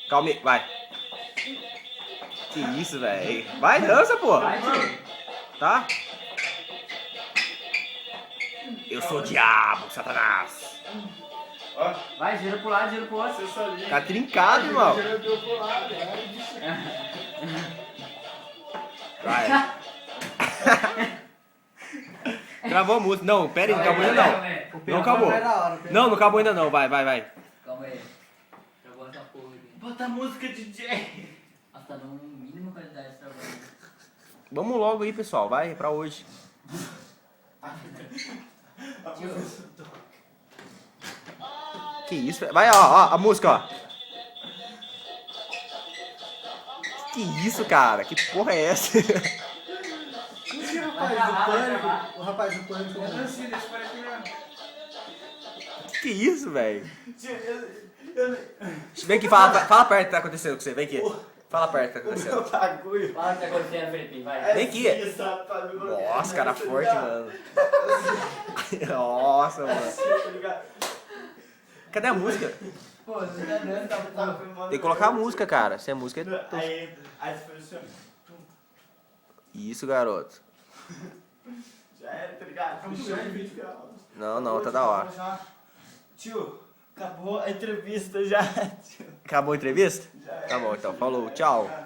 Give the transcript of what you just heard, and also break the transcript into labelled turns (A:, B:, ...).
A: Calma aí, vai. Que isso, velho. Vai, dança, pô.
B: Vai, tio.
A: Tá? Eu sou o diabo, Satanás.
C: Ó,
B: Vai, gira pro lado, gira pro outro.
C: você só liga.
A: Tá trincado, irmão.
C: Gira pro lado, vai, bicho.
A: Vai. Travou a música. Não, pera aí, não acabou ainda não. Não acabou. Não, não acabou ainda não. Vai, vai, vai.
B: Calma aí. Travou essa porra aqui.
C: Bota a música, DJ.
B: Nossa, tá dando mínima qualidade de trabalho.
A: Vamos logo aí, pessoal. Vai, pra hoje. Que isso, velho. Vai, ó, a música, ó. Que isso, cara? Que porra é essa?
C: Esse
B: Vai
C: rapaz do
B: travar, vai
C: pânico.
B: travar.
C: O rapaz do pânico. Eu não sei, deixa eu parar aqui mesmo.
A: Que isso, velho?
C: Tio,
A: Vem aqui, fala perto o que tá acontecendo com você. Vem aqui. Fala perto o que tá
C: o
A: acontecendo.
C: meu bagulho.
B: Fala o que tá acontecendo, Felipe. Vai.
C: É
A: Vem aqui.
C: assim, rapaz, meu bagulho.
A: Nossa, cara
C: Tá
A: forte,
C: ligado?
A: mano. Nossa,
C: É
A: mano.
C: assim, tá ligado?
A: Cadê a música?
B: Pô, você tá dando, tá porra.
A: Tem que colocar a música, cara. Sem a música é...
C: Aí você fez assim, ó.
A: Isso, garoto.
C: Já era, tá ligado? Fechou o vídeo.
A: Não, não, tá da hora.
C: Tio, acabou a entrevista já. Tio.
A: Acabou a entrevista?
C: Já era.
A: Tá bom, então. Falou, tchau.